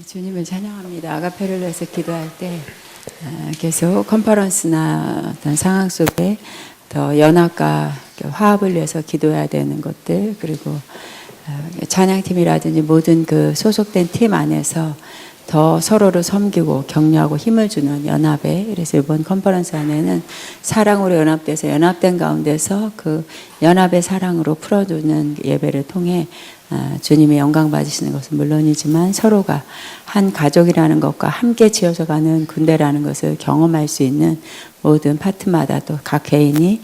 주님을 찬양합니다. 아가페를 위해서 기도할 때 계속 컨퍼런스나 어떤 상황 속에 더 연합과 화합을 위해서 기도해야 되는 것들, 그리고 찬양팀이라든지 모든 그 소속된 팀 안에서 더 서로를 섬기고 격려하고 힘을 주는 연합에, 그래서 이번 컨퍼런스 안에는 사랑으로 연합돼서 연합된 가운데서 그 연합의 사랑으로 풀어주는 예배를 통해 주님의 영광 받으시는 것은 물론이지만 서로가 한 가족이라는 것과 함께 지어져 가는 군대라는 것을 경험할 수 있는 모든 파트마다 또 각 개인이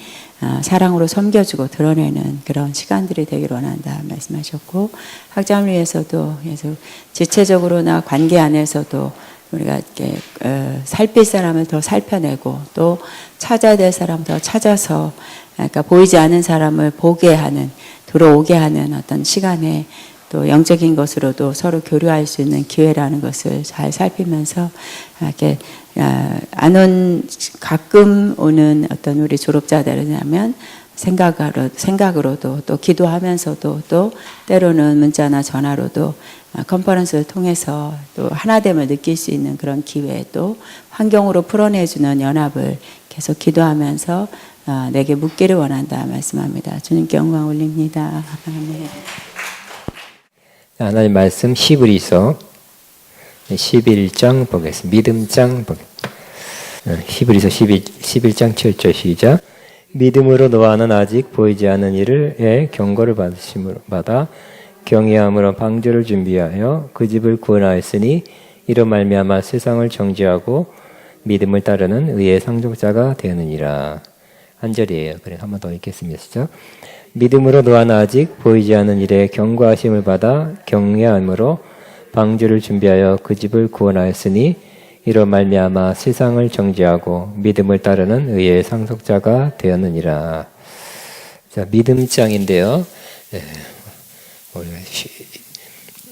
사랑으로 섬겨주고 드러내는 그런 시간들이 되길 원한다 말씀하셨고, 학장을 위해서도 계속 지체적으로나 관계 안에서도 우리가 이렇게 살필 사람을 더 살펴내고 또 찾아야 될 사람 더 찾아서, 그러니까 보이지 않는 사람을 보게 하는, 들어오게 하는 어떤 시간에 또 영적인 것으로도 서로 교류할 수 있는 기회라는 것을 잘 살피면서 이렇게 가끔 오는 어떤 우리 졸업자들이라면 생각으로도 또 기도하면서도 또 때로는 문자나 전화로도 컨퍼런스를 통해서 또 하나됨을 느낄 수 있는 그런 기회, 또 환경으로 풀어내주는 연합을 계속 기도하면서 내게 묻기를 원한다 말씀합니다. 주님께 영광 올립니다. 아멘. 하나님 말씀 히브리서 11장 보겠습니다. 믿음장 보겠습니다. 히브리서 11장 7절 시작. 믿음으로 노아는 아직 보이지 않는 일을 경고를 받아 경외함으로 방주를 준비하여 그 집을 구원하였으니 이로 말미암아 세상을 정죄하고 믿음을 따르는 의의 상속자가 되느니라. 한 절이에요. 그래 한 번 더 읽겠습니다. 시작. 믿음으로 노아는 아직 보이지 않는 일에 경고하심을 받아 경외함으로 방주를 준비하여 그 집을 구원하였으니 이로 말미암아 세상을 정죄하고 믿음을 따르는 의의 상속자가 되었느니라. 자, 믿음장인데요.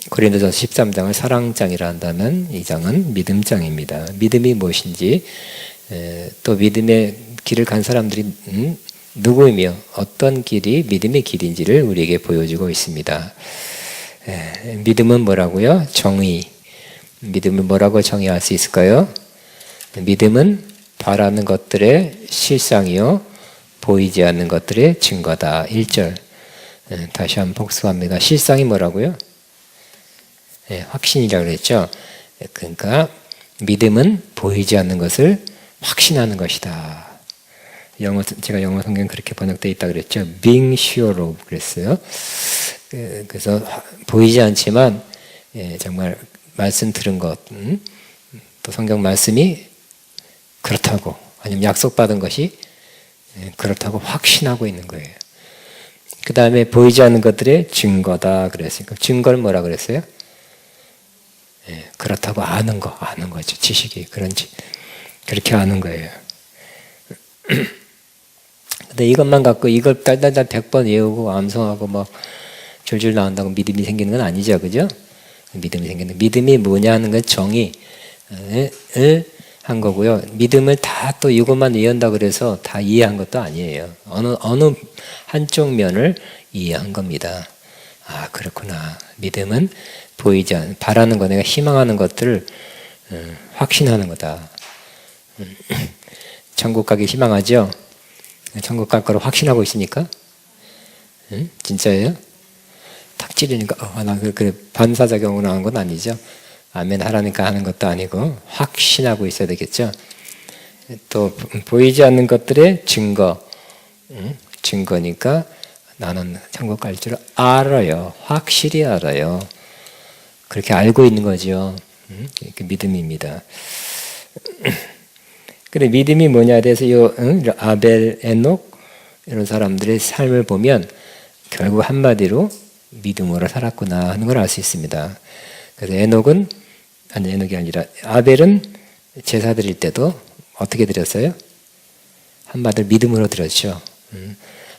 고린도전서 13장을 사랑장이라 한다면 이 장은 믿음장입니다. 믿음이 무엇인지, 또 믿음의 길을 간 사람들이 누구이며 어떤 길이 믿음의 길인지를 우리에게 보여주고 있습니다. 믿음은 뭐라고요? 정의. 믿음은 뭐라고 정의할 수 있을까요? 믿음은 바라는 것들의 실상이요 보이지 않는 것들의 증거다. 1절 다시 한번 복습합니다. 실상이 뭐라고요? 확신이라고 그랬죠. 그러니까 믿음은 보이지 않는 것을 확신하는 것이다. 제가 영어 성경 그렇게 번역되어 있다 그랬죠. Being sure of 그랬어요. 그래서 보이지 않지만 정말 말씀 들은 것, 또 성경 말씀이 그렇다고, 아니면 약속받은 것이 그렇다고 확신하고 있는 거예요. 그 다음에 보이지 않는 것들의 증거다 그랬으니까 증거는 뭐라 그랬어요? 그렇다고 아는 거죠. 지식이 그런지 그렇게 아는 거예요. 근데 이것만 갖고 이걸 딸딸딸 100번 외우고 암송하고 막 줄줄 나온다고 믿음이 생기는 건 아니죠, 그죠? 믿음이 뭐냐 하는 건 정의를 한 거고요. 믿음을 다 또 이것만 이해한다 그래서 다 이해한 것도 아니에요. 어느 한쪽 면을 이해한 겁니다. 아, 그렇구나. 믿음은 보이지 않는, 바라는 거, 내가 희망하는 것들을 확신하는 거다. 천국 가기 희망하죠? 천국 갈 거로 확신하고 있습니까? 진짜예요? 탁 찌르니까 나 그래 반사작용으로 하는 건 아니죠. 아멘 하라니까 하는 것도 아니고 확신하고 있어야 되겠죠. 또 보이지 않는 것들의 증거니까 나는 천국 갈 줄 알아요. 확실히 알아요. 그렇게 알고 있는 거죠. 그 믿음입니다. 그래, 믿음이 뭐냐에 대해서 아벨, 에녹 이런 사람들의 삶을 보면 결국 한마디로 믿음으로 살았구나 하는 걸 알 수 있습니다. 그래서 에녹이 아니라 아벨은 제사 드릴 때도 어떻게 드렸어요? 한마디로 믿음으로 드렸죠.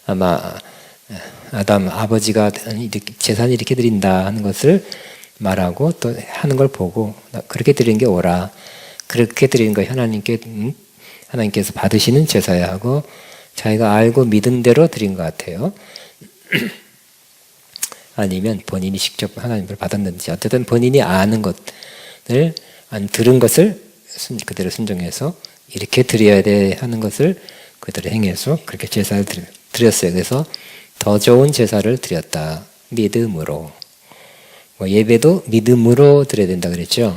아마 아담 아버지가 제사는 이렇게 드린다 하는 것을 말하고 또 하는 걸 보고 그렇게 드리는 게 옳아. 그렇게 드리는 거 하나님께서 받으시는 제사야 하고 자기가 알고 믿은 대로 드린 것 같아요. 아니면 본인이 직접 하나님을 받았는지 어쨌든 본인이 아는 것 들은 것을 그대로 순종해서 이렇게 드려야 돼 하는 것을 그대로 행해서 그렇게 제사를 드렸어요. 그래서 더 좋은 제사를 드렸다. 믿음으로. 예배도 믿음으로 드려야 된다 그랬죠.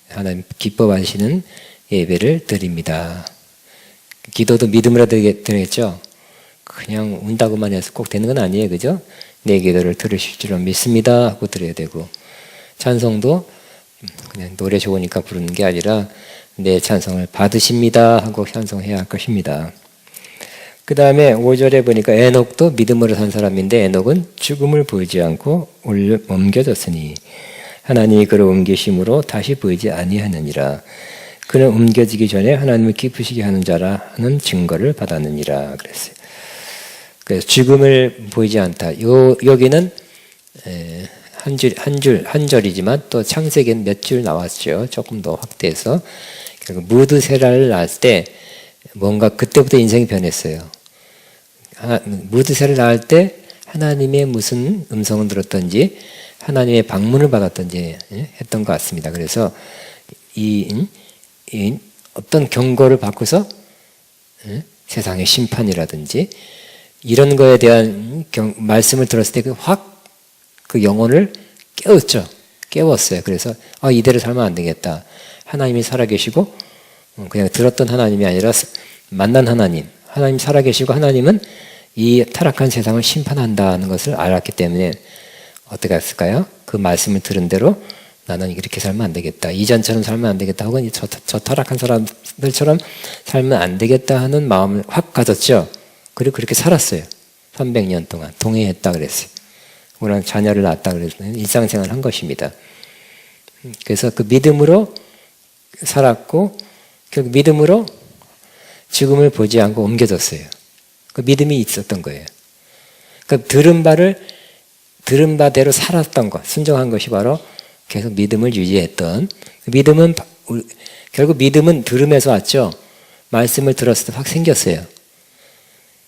하나님 기뻐하시는 예배를 드립니다. 기도도 믿음으로 드리겠죠. 그냥 운다고만 해서 꼭 되는 건 아니에요. 그죠? 내 기도를 들으실 줄 믿습니다 하고 드려야 되고, 찬송도 그냥 노래 좋으니까 부르는 게 아니라 내 찬송을 받으십니다 하고 찬송해야 할 것입니다. 그 다음에 5절에 보니까 에녹도 믿음으로 산 사람인데 에녹은 죽음을 보이지 않고 옮겨졌으니 하나님이 그를 옮기심으로 다시 보이지 아니하느니라. 그는 옮겨지기 전에 하나님을 기쁘시게 하는 자라 하는 증거를 받았느니라 그랬어요. 그래서 죽음을 보이지 않다. 여기는 한 절이지만 또 창세기는 몇 줄 나왔죠. 조금 더 확대해서. 결국 무드세라를 낳았을 때 뭔가 그때부터 인생이 변했어요. 무드세를 낳을 때 하나님의 무슨 음성을 들었던지 하나님의 방문을 받았던지 했던 것 같습니다. 그래서 이 어떤 경고를 받고서 세상의 심판이라든지 이런 거에 대한 말씀을 들었을 때 확 그 영혼을 깨웠어요. 그래서 이대로 살면 안 되겠다. 하나님이 살아계시고 그냥 들었던 하나님이 아니라 만난 하나님 살아계시고 하나님은 이 타락한 세상을 심판한다는 것을 알았기 때문에 어떻게 했을까요? 그 말씀을 들은 대로 나는 이렇게 살면 안 되겠다. 이전처럼 살면 안 되겠다. 혹은 저 타락한 사람들처럼 살면 안 되겠다 하는 마음을 확 가졌죠. 그리고 그렇게 살았어요. 300년 동안 동의했다 그랬어요. 그러나 자녀를 낳았다 그랬어요. 일상생활을 한 것입니다. 그래서 그 믿음으로 살았고 결국 믿음으로 죽음을 보지 않고 옮겨졌어요. 그 믿음이 있었던 거예요. 그 들은 바대로 살았던 것, 순종한 것이 바로 계속 믿음을 유지했던, 믿음은 결국 믿음은 들음에서 왔죠. 말씀을 들었을 때 확 생겼어요.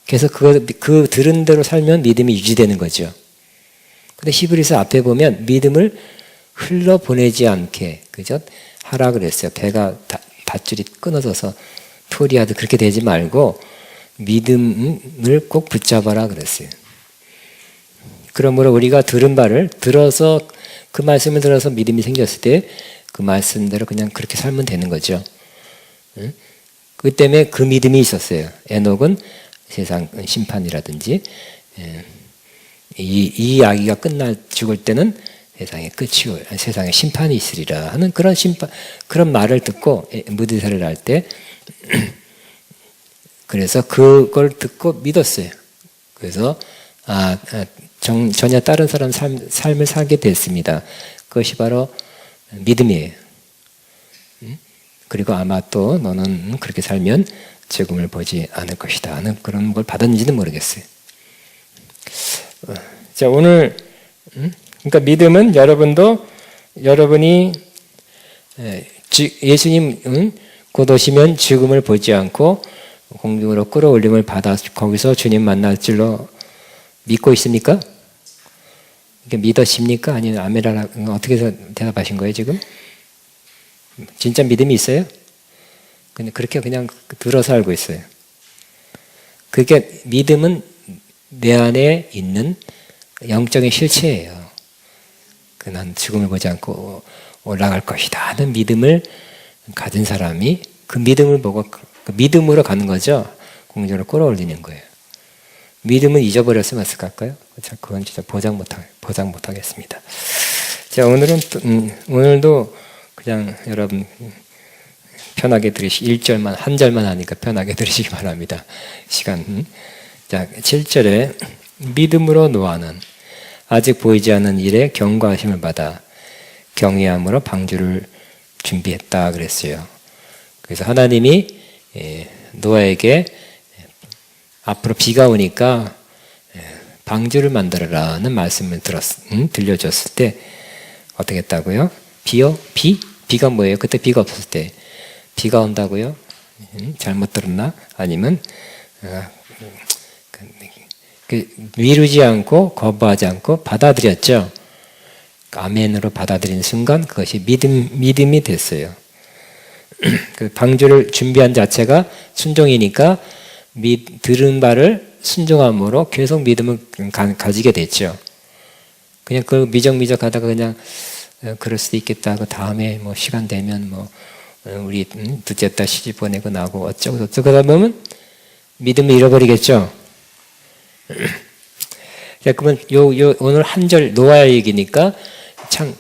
그래서 그 들은 대로 살면 믿음이 유지되는 거죠. 근데 히브리서 앞에 보면 믿음을 흘러 보내지 않게, 그죠? 하라 그랬어요. 배가 밧줄이 끊어져서 토리하듯 그렇게 되지 말고 믿음을 꼭 붙잡아라 그랬어요. 그러므로 우리가 들은 바를 들어서 그 말씀을 들어서 믿음이 생겼을 때 그 말씀대로 그냥 그렇게 살면 되는 거죠. 그 때문에 그 믿음이 있었어요. 에녹은 세상 심판이라든지 이 아기가 죽을 때는 세상의 끝이 세상의 심판이 있으리라 하는 그런 말을 듣고 무드세를 할 때 그래서 그걸 듣고 믿었어요. 그래서 전혀 다른 사람 삶을 살게 됐습니다. 그것이 바로 믿음이에요. 그리고 아마 또 너는 그렇게 살면 죽음을 보지 않을 것이다 하는 그런 걸 받았는지는 모르겠어요. 자, 오늘 그러니까 믿음은 여러분이 예수님 곧 오시면 죽음을 보지 않고 공중으로 끌어올림을 받아 거기서 주님 만날 줄로 믿고 있습니까? 믿으십니까? 아니면 아멘이라 어떻게 대답하신 거예요 지금? 진짜 믿음이 있어요? 근데 그렇게 그냥 들어서 알고 있어요. 그게 믿음은 내 안에 있는 영적인 실체예요. 난 죽음을 보지 않고 올라갈 것이다 하는 믿음을 가진 사람이 그 믿음을 보고 그 믿음으로 가는 거죠. 공중으로 끌어올리는 거예요. 믿음은 잊어버렸으면 어떡할까요? 그건 진짜 보장 못하겠습니다. 자, 오늘도 그냥 여러분 편하게 들으시기 1절만 한 절만 하니까 편하게 들으시기 바랍니다. 시간. 자, 7절에 믿음으로 노아는 아직 보이지 않는 일에 경고하심을 받아 경외함으로 방주를 준비했다 그랬어요. 그래서 하나님이 노아에게 앞으로 비가 오니까 방주를 만들어라는 말씀을 들려줬을 때 어떻게 했다고요? 비가 뭐예요? 그때 비가 없었을 때 비가 온다고요? 잘못 들었나? 아니면 미루지 않고 거부하지 않고 받아들였죠. 아멘으로 받아들이는 순간 그것이 믿음이 됐어요. 그 방주를 준비한 자체가 순종이니까 들은 바를 순종함으로 계속 믿음을 가지게 됐죠. 그냥 그 미적미적 하다가 그냥 그럴 수도 있겠다. 그 다음에 뭐 시간 되면 뭐 우리 둘째 딸 시집 보내고 나고 어쩌고 저쩌고 하다 보면 믿음을 잃어버리겠죠. 자, 그러면 오늘 한 절 노아 얘기니까 참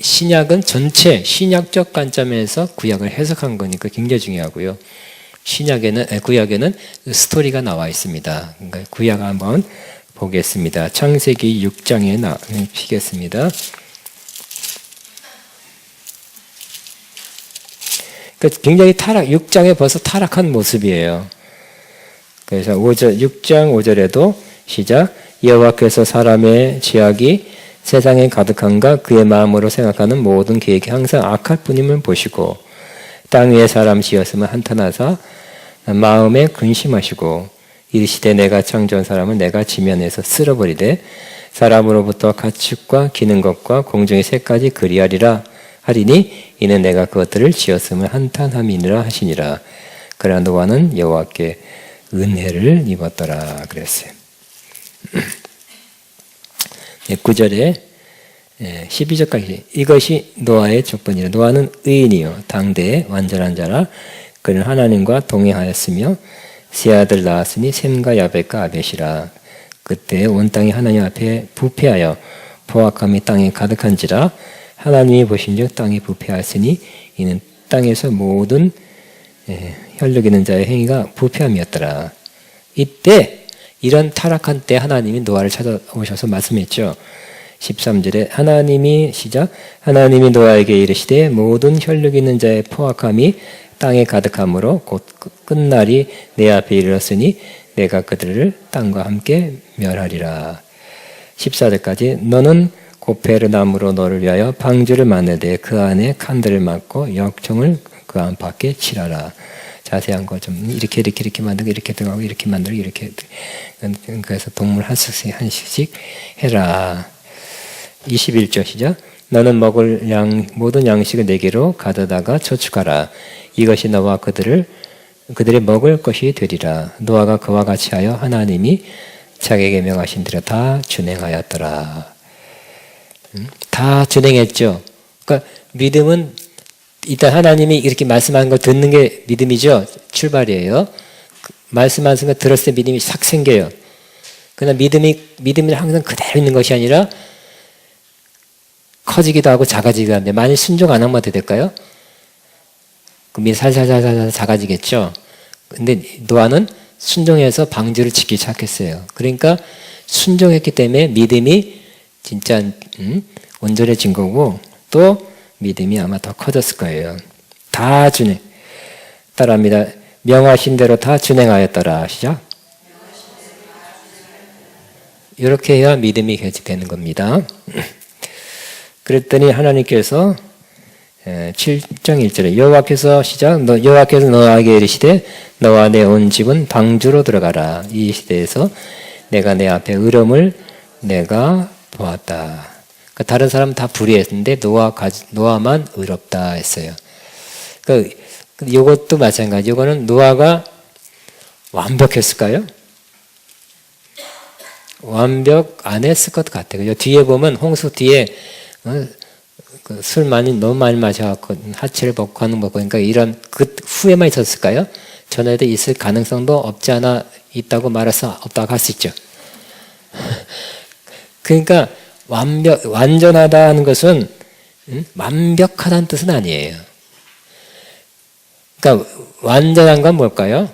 신약은 전체 신약적 관점에서 구약을 해석한 거니까 굉장히 중요하고요. 구약에는 스토리가 나와 있습니다. 그러니까 구약 한번 보겠습니다. 창세기 6장에 피겠습니다. 그러니까 굉장히 6장에 벌써 타락한 모습이에요. 그래서 6장 5절에도 시작. 여호와께서 사람의 죄악이 세상에 가득한가 그의 마음으로 생각하는 모든 계획이 항상 악할 뿐임을 보시고 땅 위에 사람 지었으면 한탄하사 마음에 근심하시고 이르시되 내가 창조한 사람을 내가 지면에서 쓸어버리되 사람으로부터 가축과 기는 것과 공중의 새까지 그리하리라 하리니 이는 내가 그것들을 지었음을 한탄함이니라 하시니라. 그러나 노아는 여호와께 은혜를 입었더라 그랬어요. 9절에 12절까지 이것이 노아의 조건이라. 노아는 의인이요 당대의 완전한 자라. 그는 하나님과 동행하였으며 세 아들 낳았으니 셈과 야벳과 아벳이라. 그때 온 땅이 하나님 앞에 부패하여 포악함이 땅에 가득한지라. 하나님이 보신즉 땅이 부패하였으니 이는 땅에서 모든 혈육 있는 자의 행위가 부패함이었더라. 이때 이런 타락한 때 하나님이 노아를 찾아오셔서 말씀했죠. 13절에 하나님이 노아에게 이르시되 모든 혈육 있는 자의 포악함이 땅에 가득함으로 곧 끝날이 내 앞에 이르렀으니 내가 그들을 땅과 함께 멸하리라. 14절까지 너는 고페르 나무로 너를 위하여 방주를 만들되 그 안에 칸들을 막고 역청을 그 안팎에 칠하라. 자세한 거 좀 이렇게 만들고 이렇게 들어가고 이렇게 만들고 이렇게. 그래서 동물 한식씩 해라. 21절 시작. 너는 먹을 모든 양식을 내게로 가져다가 저축하라. 이것이 너와 그들의 먹을 것이 되리라. 노아가 그와 같이 하여 하나님이 자기에게 명하신 대로 다 준행하였더라. 다 준행했죠. 그러니까 믿음은 일단 하나님이 이렇게 말씀하는 걸 듣는 게 믿음이죠. 출발이에요. 말씀하신 걸 들었을 때 믿음이 싹 생겨요. 그러나 믿음이 항상 그대로 있는 것이 아니라 커지기도 하고 작아지기도 하는데 만일 순종 안 하면 어떻게 될까요? 그럼 살살살살 작아지겠죠. 근데 노아는 순종해서 방주를 짓기 시작했어요. 그러니까 순종했기 때문에 믿음이 진짜 온전해진 거고 또 믿음이 아마 더 커졌을 거예요. 다 준행. 따라합니다. 명하신 대로 다 준행하였더라. 시작. 이렇게 해야 믿음이 되는 겁니다. 그랬더니 하나님께서 7장 1절에 여호와께서 너에게 이르시되 너와 내 온 집은 방주로 들어가라. 이 시대에서 내가 내 앞에 의로움을 내가 보았다. 그러니까 다른 사람은 다 불의했는데 노아만 의롭다 했어요. 그러니까 이것도 마찬가지. 이거는 노아가 완벽했을까요? 완벽 안 했을 것 같아요. 그죠? 뒤에 보면 홍수 뒤에 술 너무 많이 마셔갖고 하체를 벗고 하는 거 보니까 이런 그 후에만 있었을까요? 전에도 있을 가능성도 없지 않아 있다고 말해서 없다고 할 수 있죠. 그러니까 완전하다는 것은 완벽하다는 뜻은 아니에요. 그러니까 완전한 건 뭘까요?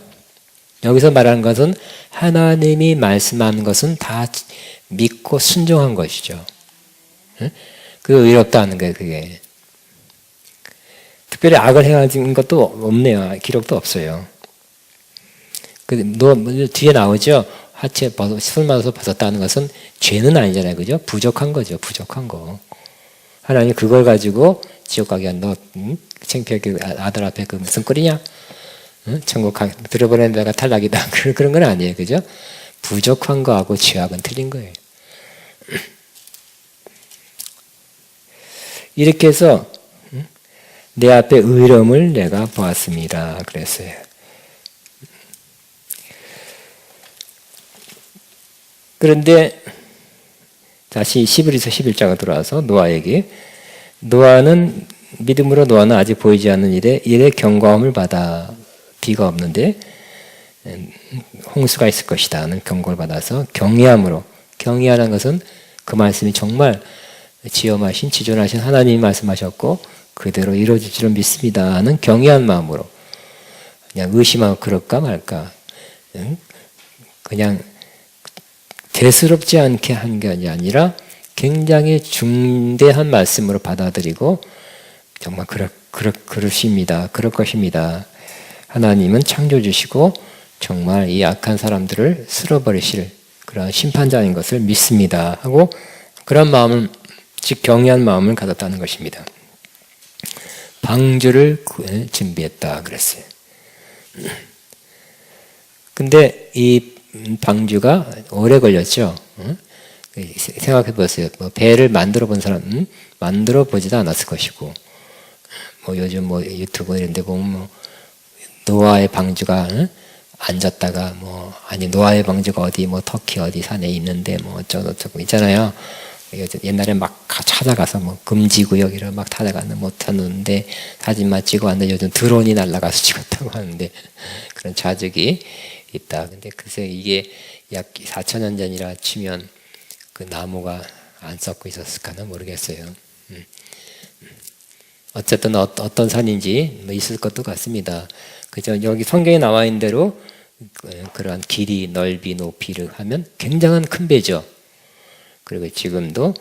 여기서 말하는 것은 하나님이 말씀하는 것은 다 믿고 순종한 것이죠. 그게 의롭다는 거예요. 그게 특별히 악을 행한 것도 없네요. 기록도 없어요. 뒤에 나오죠. 하체 술 마셔서 벗었다는 것은 죄는 아니잖아요. 그죠? 부족한 거죠. 부족한 거. 하나님 그걸 가지고 지옥 가게 한 너 창피하게 아들 앞에 그 무슨 꼴이냐? 천국 들어보낸 데가 탈락이다. 그런 건 아니에요. 그죠? 부족한 거하고 죄악은 틀린 거예요. 이렇게 해서 내 앞에 의로움을 내가 보았습니다. 그랬어요. 그런데 다시 11에서 11장으로 돌아와서 노아에게 노아는 믿음으로 노아는 아직 보이지 않는 일에 경고함을 받아 비가 없는데 홍수가 있을 것이다 하는 경고를 받아서 경외함으로 경외하는 것은 그 말씀이 정말 지엄하신 지존하신 하나님이 말씀하셨고 그대로 이루어질 줄은 믿습니다 하는 경외한 마음으로 그냥 의심하고 그럴까 말까 그냥 대수롭지 않게 한 게 아니라 굉장히 중대한 말씀으로 받아들이고 정말 그러십니다. 그럴 것입니다. 하나님은 창조주시고 정말 이 악한 사람들을 쓸어버리실 그런 심판자인 것을 믿습니다 하고 그런 마음을 즉 경외한 마음을 가졌다는 것입니다. 방주를 준비했다 그랬어요. 근데 이 방주가 오래 걸렸죠. 생각해 보세요. 뭐 배를 만들어 본 사람은 만들어 보지도 않았을 것이고, 뭐 요즘 뭐 유튜브 이런 데 보면 뭐 노아의 방주가 앉았다가 뭐 아니 노아의 방주가 어디 뭐 터키 어디 산에 있는데 뭐 어쩌고 있잖아요. 옛날에 막 찾아가서 뭐 금지구역이라 막 찾아가는 못 찾는데 사진만 찍어 왔는데 요즘 드론이 날아가서 찍었다고 하는데 그런 자적이 있다. 근데 글쎄 이게 약 4,000년 전이라 치면 그 나무가 안 썩고 있었을까는 모르겠어요. 어쨌든 어떤 산인지 뭐 있을 것도 같습니다. 그죠? 여기 성경에 나와 있는 대로 그러한 길이, 넓이, 높이를 하면 굉장한 큰 배죠. 그리고 지금도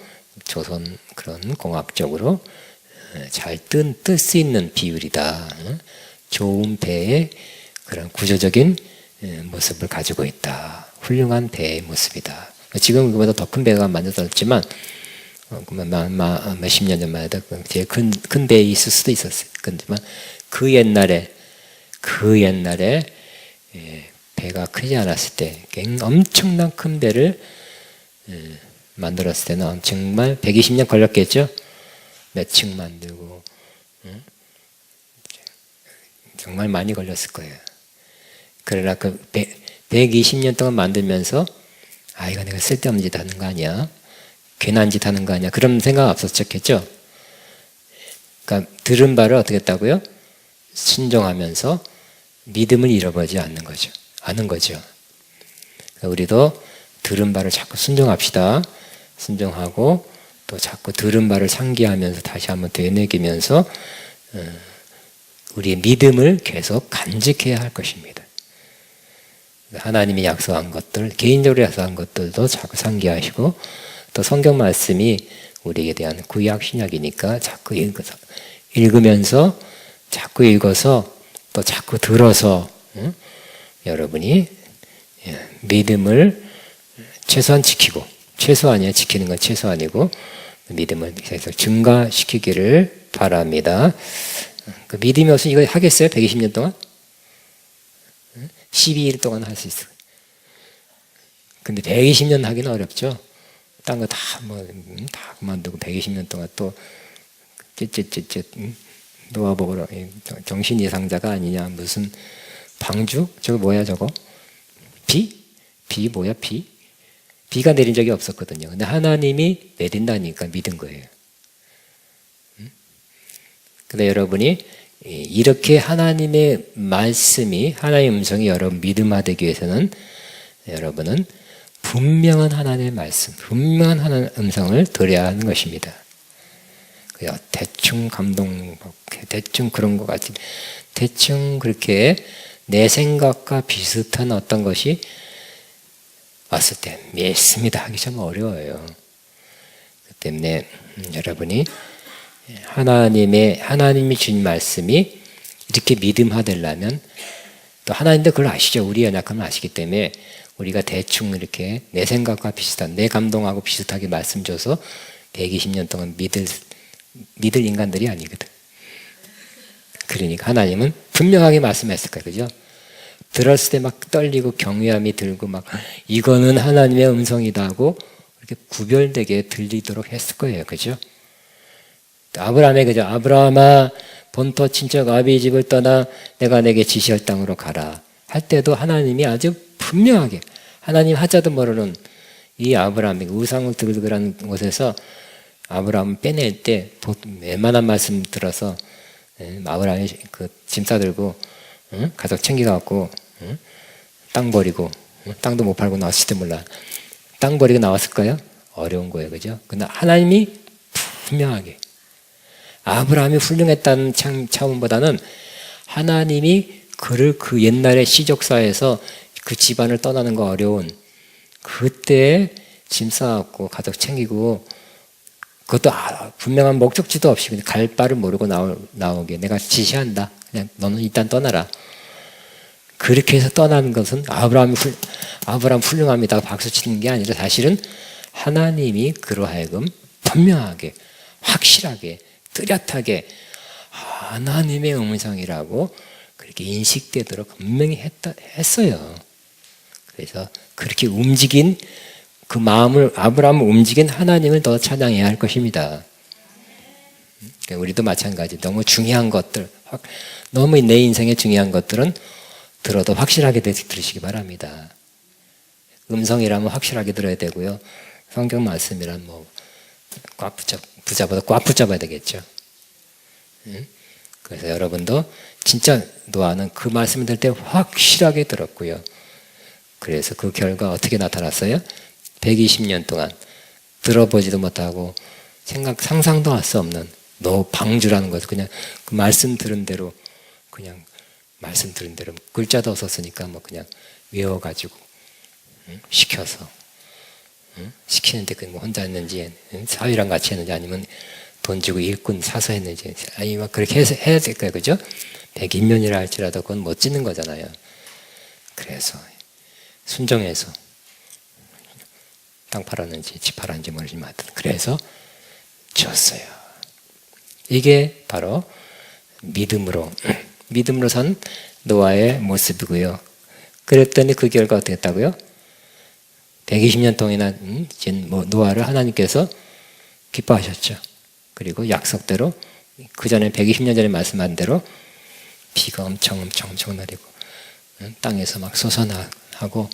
조선 그런 공학적으로 잘 뜰 수 있는 비율이다. 좋은 배의 그런 구조적인 모습을 가지고 있다. 훌륭한 배의 모습이다. 지금 그보다 더 큰 배가 만들어졌지만 몇십 년 전만 해도 제일 큰 배에 있을 수도 있었어요. 그렇지만 그 옛날에 배가 크지 않았을 때 엄청난 큰 배를 만들었을 때는 정말 120년 걸렸겠죠? 몇 층 만들고 정말 많이 걸렸을 거예요. 그러나 그 120년 동안 만들면서 이거 내가 쓸데없는 짓 하는 거 아니야? 괜한 짓 하는 거 아니야? 그런 생각 없었겠죠? 그러니까 들은 바를 어떻게 했다고요? 순종하면서 믿음을 잃어버리지 않는 거죠. 그러니까 우리도 들은 바를 자꾸 순종합시다. 순종하고 또 자꾸 들은 바를 상기하면서 다시 한번 되새기면서 우리의 믿음을 계속 간직해야 할 것입니다. 하나님이 약속한 것들, 개인적으로 약속한 것들도 자꾸 상기하시고 또 성경 말씀이 우리에 대한 구약 신약이니까 자꾸 읽으면서 자꾸 읽어서 또 자꾸 들어서 여러분이 믿음을 최소한 지키고 최소한이야 지키는 건 최소한이고 믿음을 계속 증가시키기를 바랍니다. 그 믿음이 없으면 이거 하겠어요? 120년 동안? 12일 동안 할 수 있어요. 근데 120년 하기는 어렵죠. 딴 거 다 그만두고 120년 동안 또 노아복으로 정신 이상자가 아니냐 무슨 방주? 저거 뭐야 저거? 비 뭐야 비? 비가 내린 적이 없었거든요. 근데 하나님이 내린다니까 믿은 거예요. 근데 여러분이 이렇게 하나님의 말씀이 하나님의 음성이 여러분 믿음화되기 위해서는 여러분은 분명한 하나님의 말씀, 분명한 하나님의 음성을 들어야 하는 것입니다. 그냥 대충 대충 그런 것 같은 대충 그렇게 내 생각과 비슷한 어떤 것이 왔을 때 믿습니다 하기 참 어려워요. 그 때문에 여러분이 하나님이 준 말씀이 이렇게 믿음화되려면 또 하나님도 그걸 아시죠. 우리 연약함을 아시기 때문에 우리가 대충 이렇게 내 생각과 비슷한 내 감동하고 비슷하게 말씀 줘서 120년 동안 믿을 인간들이 아니거든. 그러니까 하나님은 분명하게 말씀했을 거예요. 그죠? 들었을 때 막 떨리고 경외함이 들고 막 이거는 하나님의 음성이다 하고 이렇게 구별되게 들리도록 했을 거예요. 그죠? 아브라함의 그죠? 아브라함아 본토 친척 아비 집을 떠나 내가 내게 지시할 땅으로 가라 할 때도 하나님이 아주 분명하게 하나님 하자도 모르는 이 아브라함이 우상을 들으라는 곳에서 아브라함을 빼낼 때 웬만한 말씀 들어서 아브라함이 그 짐 싸들고 가족 챙겨갖고 땅 버리고 땅도 못 팔고 나왔을지 몰라. 땅 버리고 나왔을까요? 어려운 거예요. 그죠? 근데 하나님이 분명하게 아브라함이 훌륭했다는 차원보다는 하나님이 그를 그 옛날의 시족사에서 그 집안을 떠나는 거 어려운 그때 짐 싸갖고 가족 챙기고 그것도 분명한 목적지도 없이 그냥 갈 바를 모르고 나오게 내가 지시한다. 그냥 너는 일단 떠나라. 그렇게 해서 떠나는 것은 아브라함 훌륭합니다. 박수 치는 게 아니라 사실은 하나님이 그로 하여금 분명하게 확실하게 뚜렷하게 하나님의 음성이라고 그렇게 인식되도록 분명히 했어요. 그래서 그렇게 움직인 그 마음을 아브라함을 움직인 하나님을 더 찬양해야 할 것입니다. 우리도 마찬가지. 너무 중요한 것들, 너무 내 인생에 중요한 것들은 들어도 확실하게 들으시기 바랍니다. 음성이라면 확실하게 들어야 되고요. 성경 말씀이란 꽉 붙잡아도 꽉 붙잡아야 되겠죠. 그래서 여러분도 진짜 노아는 그 말씀을 들을 때 확실하게 들었고요. 그래서 그 결과 어떻게 나타났어요? 120년 동안 들어보지도 못하고 상상도 할 수 없는 방주라는 것을 그냥 그 말씀 들은 대로 그냥 말씀 들은 대로 글자도 없었으니까 그냥 외워가지고 시켜서 시키는데 그 혼자 했는지 사위랑 같이 했는지 아니면 돈 주고 일꾼 사서 했는지 아니 그렇게 해야 될 거예요. 그죠? 120년이라 할지라도 그건 못 짓는 거잖아요. 그래서 순종해서 땅 팔았는지 집 팔았는지 모르지만 그래서 줬어요. 이게 바로 믿음으로 산 노아의 모습이고요. 그랬더니 그 결과 어떻게 했다고요? 120년 동안이나 노아를 하나님께서 기뻐하셨죠. 그리고 약속대로 그 전에 120년 전에 말씀한 대로 비가 엄청 내리고 땅에서 막 솟아나고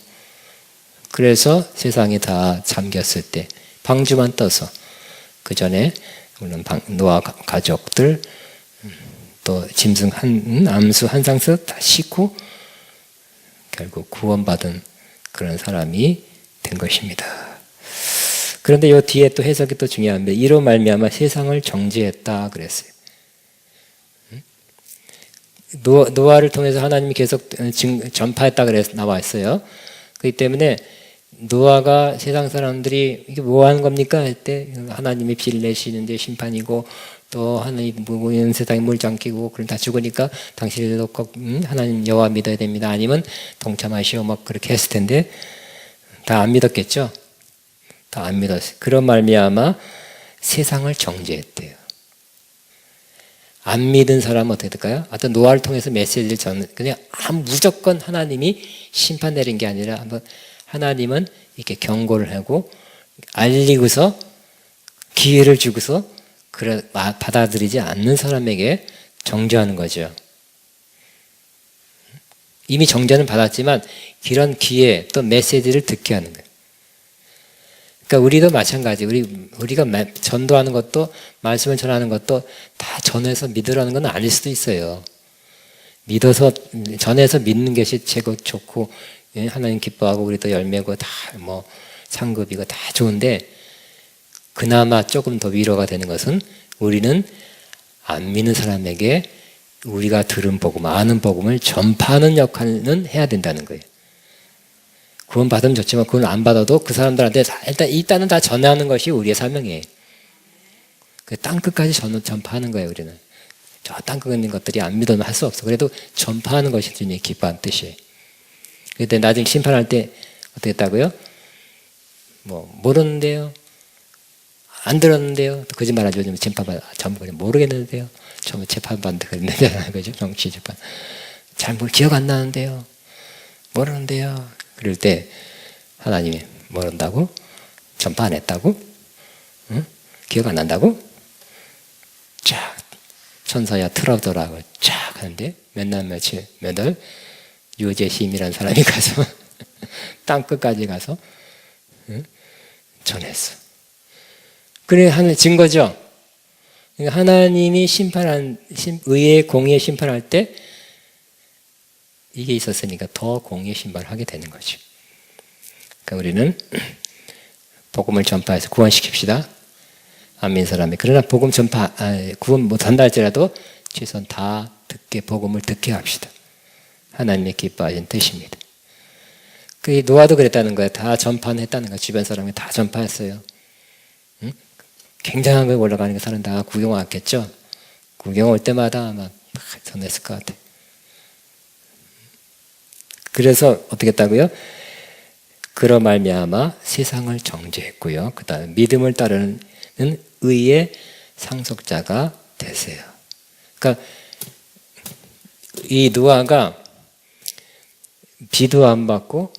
그래서 세상이 다 잠겼을 때 방주만 떠서 그 전에 물론 노아 가족들 또 짐승 암수 한 상수 다 싣고 결국 구원받은 그런 사람이 된 것입니다. 그런데 이 뒤에 또 해석이 또 중요합니다. 이로 말미암아 세상을 정죄했다 그랬어요. 노아를 통해서 하나님이 계속 전파했다 그래서 나와 있어요. 그렇기 때문에 노아가 세상 사람들이 이게 뭐 하는 겁니까? 할 때 하나님이 비를 내시는데 심판이고 또 하나님 세상에 물 잠기고 그럼 다 죽으니까 당신들도 꼭 하나님 여호와 믿어야 됩니다. 아니면 동참하시오 막 그렇게 했을 텐데 다 안 믿었겠죠? 다 안 믿었어요. 그런 말미암아 세상을 정죄했대요. 안 믿은 사람은 어떻게 될까요? 어떤 노아를 통해서 메시지를 그냥 무조건 하나님이 심판 내린 게 아니라 한번 하나님은 이렇게 경고를 하고 알리고서 기회를 주고서 받아들이지 않는 사람에게 정죄하는 거죠. 이미 정죄는 받았지만 이런 기회 또 메시지를 듣게 하는 거예요. 그러니까 우리도 마찬가지. 우리가 전도하는 것도 말씀을 전하는 것도 다 전해서 믿으라는 건 아닐 수도 있어요. 전해서 믿는 것이 최고 좋고 하나님 기뻐하고 우리도 열매고 다 상급이고 다 좋은데 그나마 조금 더 위로가 되는 것은 우리는 안 믿는 사람에게 우리가 들은 복음, 아는 복음을 전파하는 역할은 해야 된다는 거예요. 구원 받으면 좋지만 구원 안 받아도 그 사람들한테 일단은 다 전하는 것이 우리의 사명이에요. 그 땅끝까지 전파하는 거예요. 우리는 저 땅끝에 있는 것들이 안 믿으면 할 수 없어. 그래도 전파하는 것이 주님이 기뻐하는 뜻이에요. 그때 나중에 심판할 때 어떻게 했다고요? 모르는데요. 안 들었는데요. 또 거짓말하죠. 요즘 전부 모르겠는데요. 처음에 재판받는데 그랬는데 그죠? 정치 재판. 잘 기억 안 나는데요. 모르는데요. 그럴 때 하나님이 모른다고? 전파 안 했다고? 응? 기억 안 난다고? 천사야 틀어더라고 쫙 하는데 몇 날 며칠 몇월 유재심이라는 사람이 가서 땅 끝까지 가서 전했어. 그래 하늘 증거죠. 그러니까 하나님이 의의 공의의 심판할 때 이게 있었으니까 더 공의의 심판을 하게 되는 거죠. 그러니까 우리는 복음을 전파해서 구원시킵시다. 안 믿는 사람이. 그러나 복음 전파, 구원 못한다 할지라도 최소한 다 복음을 듣게 합시다. 하나님의 기뻐하신 뜻입니다. 그 노아도 그랬다는 거예요. 다 전파했다는 거예요. 주변 사람이 다 전파했어요. 응? 굉장한 거에 올라가는 그 사람 다 구경 왔겠죠. 구경 올 때마다 아마 전했을 것 같아요. 그래서 어떻게 했다고요? 그러 말미암아 세상을 정죄했고요. 그 다음에 믿음을 따르는 의의 상속자가 되세요. 그러니까 이 노아가 비도 안 받고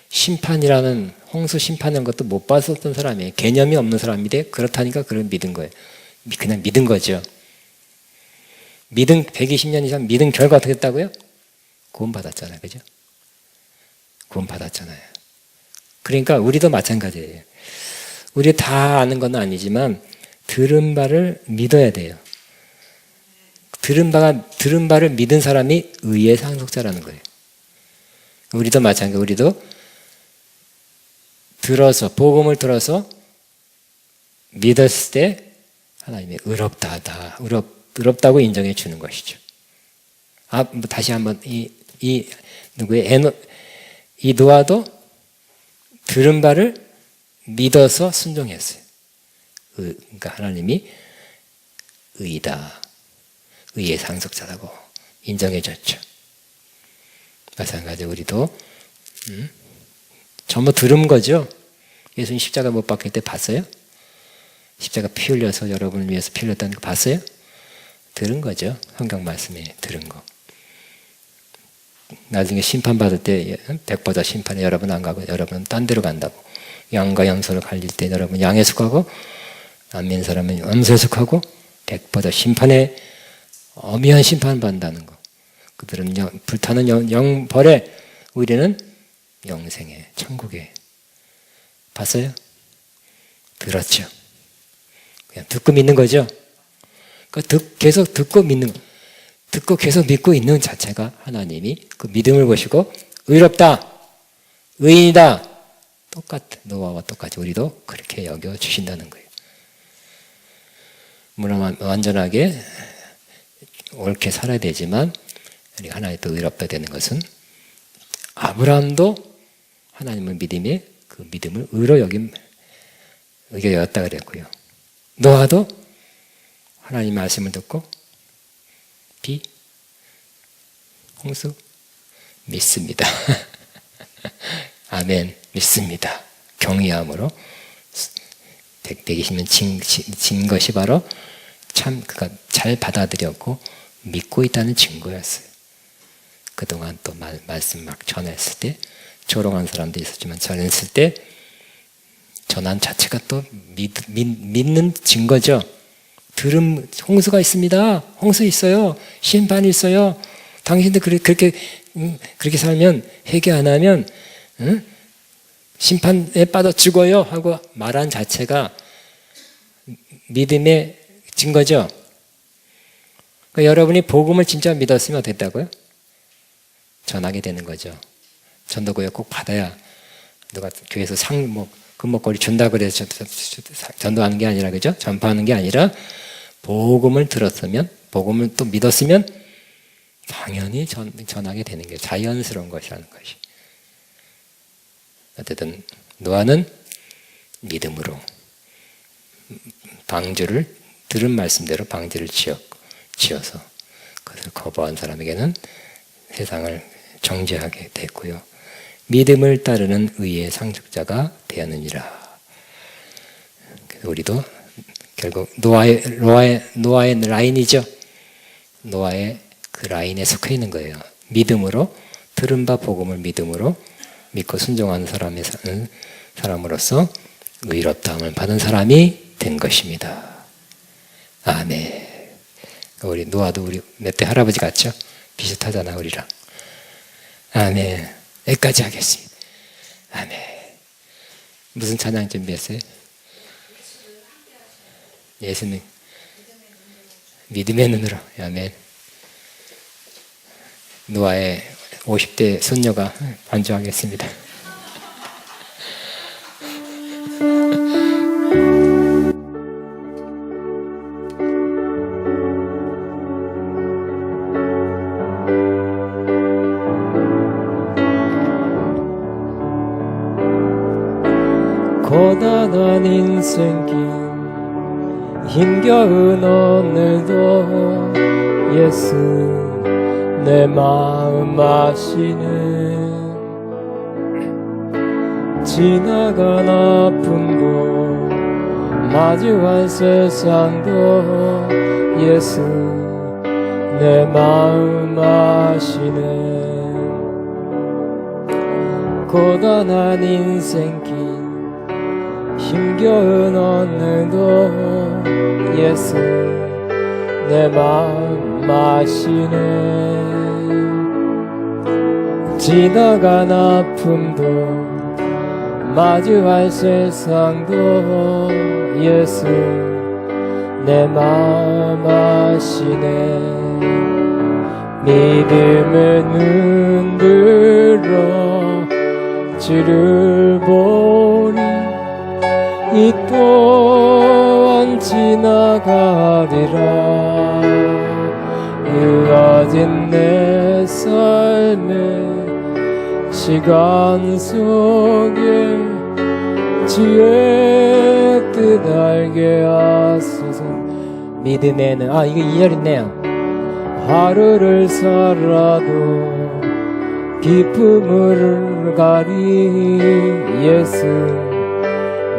심판이라는 홍수 심판이라는 것도 못 봤었던 사람이에요. 개념이 없는 사람인데 그렇다니까 그걸 믿은 거예요. 그냥 믿은 거죠. 믿은 120년 이상 믿은 결과 어떻게 됐다고요? 구원 받았잖아요. 그죠? 구원 받았잖아요. 그러니까 우리도 마찬가지예요. 우리 다 아는 건 아니지만 들은 바를 믿어야 돼요. 들은 바를 믿은 사람이 의의 상속자라는 거예요. 우리도 마찬가지. 우리도 복음을 들어서 믿었을 때 하나님이 의롭다고 인정해 주는 것이죠. 다시 한번 이 노아도 들은 바를 믿어서 순종했어요. 그러니까 하나님이 의이다. 의의 상속자라고 인정해 줬죠. 마찬가지로 우리도 전부 들은 거죠. 예수님 십자가 못 박힐 때 봤어요? 십자가 피 흘려서 여러분을 위해서 피 흘렸다는 거 봤어요? 들은 거죠. 성경 말씀에 들은 거. 나중에 심판받을 때 백보자 심판에 여러분 안 가고 여러분은 딴 데로 간다고. 양과 염소를 갈릴 때 여러분 양에 속하고 안 믿는 사람은 염소에 속하고 백보자 심판에 엄연한 심판을 받는다는 거. 그들은 불타는 영벌에 우리는 영생에 천국에. 봤어요? 들었죠. 그냥 듣고 믿는 거죠. 그러니까 계속 듣고 믿는 거. 듣고 계속 믿고 있는 자체가 하나님이 그 믿음을 보시고 의롭다, 의인이다. 노아와 똑같이 우리도 그렇게 여겨주신다는 거예요. 물론 완전하게 옳게 살아야 되지만 우리가 하나님 또 의롭다 되는 것은 아브라함도 하나님을 믿음에 그 믿음을 의로 여겼다 그랬고요. 노아도 하나님 말씀을 듣고 홍수 믿습니다. 아멘. 믿습니다. 경외함으로 120년 진 것이 바로 참 그가 잘 받아들였고 믿고 있다는 증거였어요. 그동안 또 말씀 막 전했을 때 조롱한 사람도 있었지만 전했을 때 전한 자체가 또 믿는 증거죠. 홍수가 있습니다. 홍수 있어요. 심판이 있어요. 당신들 그렇게 살면 회개 안 하면 심판에 빠져 죽어요 하고 말한 자체가 믿음의 증거죠. 그러니까 여러분이 복음을 진짜 믿었으면 어땠다고요? 전하게 되는 거죠. 전도구역 꼭 받아야 누가 교회에서 금목걸이 준다 그래서 전도하는 게 아니라 그죠? 전파하는 게 아니라 복음을 들었으면 복음을 또 믿었으면 당연히 전하게 되는 게 자연스러운 것이라는 것이. 어쨌든 노아는 믿음으로 방주를 들은 말씀대로 방주를 지어서 그것을 거부한 사람에게는 세상을 정죄하게 됐고요. 믿음을 따르는 의의 상속자가 되었느니라. 그래서 우리도 결국 노아의 라인이죠. 노아의 그 라인에 속해 있는 거예요. 믿음으로 들은 바 복음을 믿음으로 믿고 순종하는 사람으로서 의롭다함을 받은 사람이 된 것입니다. 아멘. 우리 노아도 우리 몇 대 할아버지 같죠? 비슷하잖아 우리랑. 아멘. 여기까지 하겠습니다. 아멘. 무슨 찬양 준비했어요? 예수님 믿음의 눈으로. 아멘. 노아의 50대 손녀가 반주하겠습니다. 고단한 인생길 힘겨운 오늘도 예수 내 마음 아시네. 지나간 아픔도 마주한 세상도 예수 내 마음 아시네. 고단한 인생길 힘겨운 오늘도 예수 내 마음 아시네. 지나간 아픔도 마주할 세상도 예수 내 마음 아시네. 믿음의 눈 들어 주를 보니 이 또한 지나가리라. 흐어진 내 삶의 시간 속에 주의 뜻 알게 하소서. 믿음에는 이거 2절 있네요. 하루를 살아도 기쁨을 가리 예수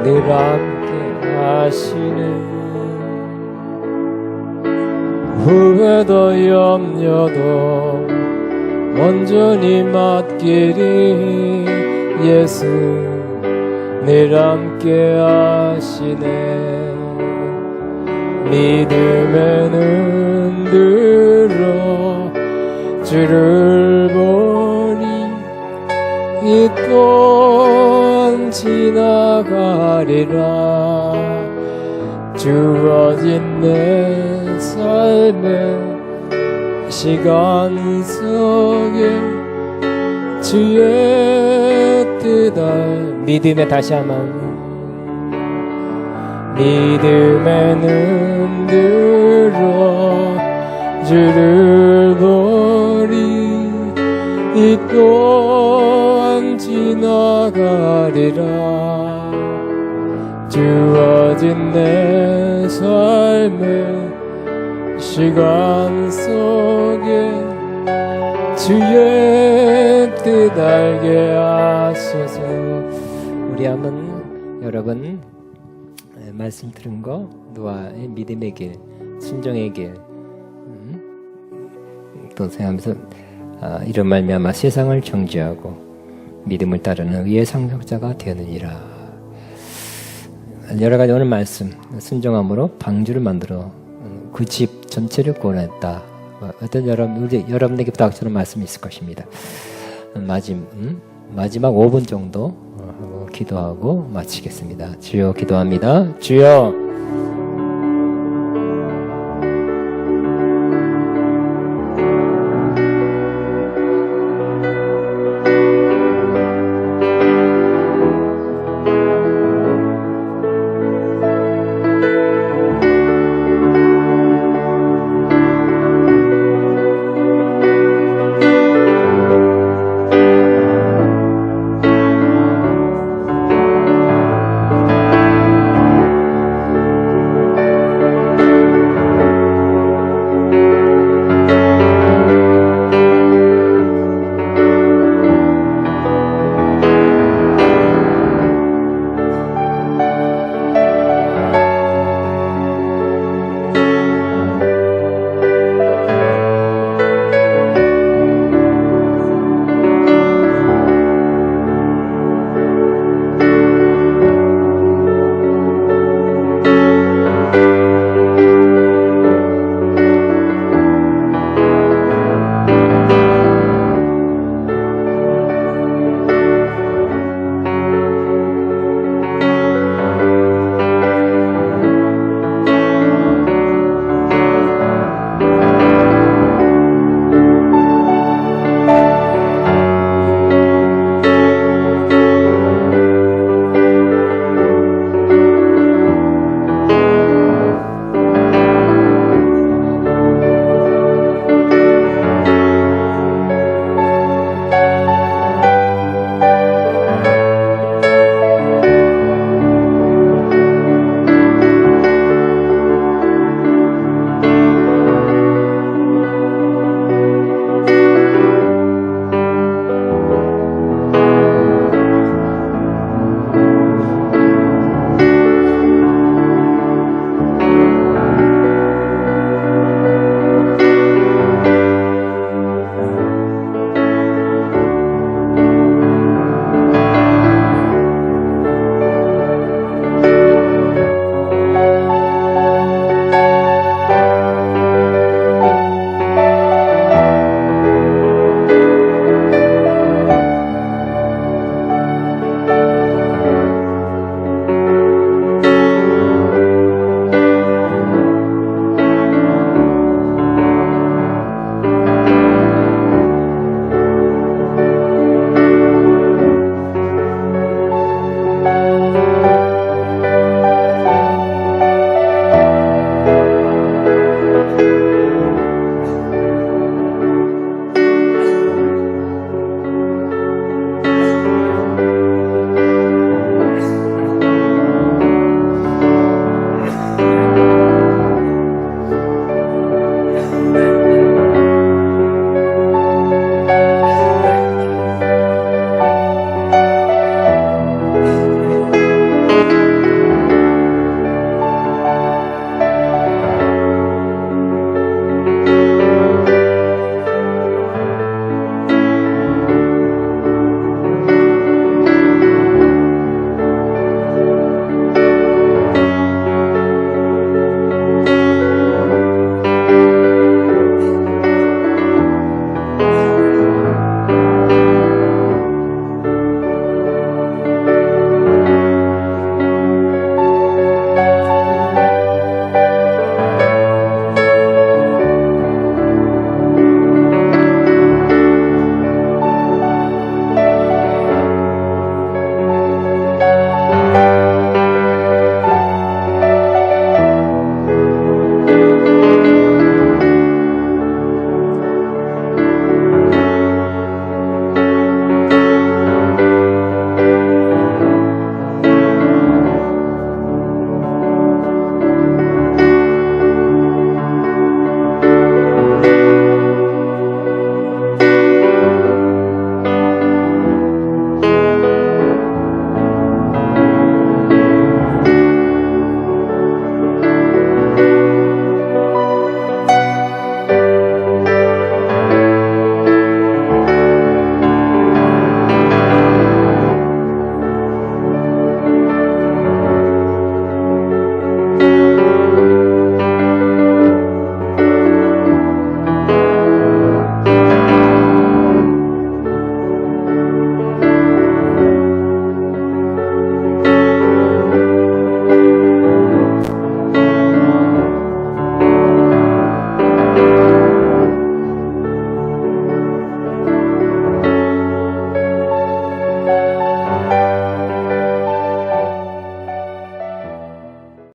늘 함께 하시네. 후회도 염려도 온전히 맡기리 예수 늘 함께 하시네. 믿음의 눈 들어 주를 보니 이 또한 지나가리라. 주어진 내 삶의 시간 속에 주의 뜻 믿음에 다시 한번 믿음의 눈 들어 주를 보리 이 또한 지나가리라. 주어진 내 삶의 시간 속에 주의 뜻 알게 하소서. 우리 한번 여러분 말씀 들은 거 노아의 믿음의 길, 순종의 길 또 생각하면서 이런 말미암아 세상을 정죄하고 믿음을 따르는 의의 상속자가 되느니라. 여러 가지 오늘 말씀 순종함으로 방주를 만들어 그 집 전체를 구원했다. 어떤 여러분에게 부탁처럼 말씀이 있을 것입니다. 마지막 5분 정도 하고 기도하고 마치겠습니다. 주여 기도합니다. 주여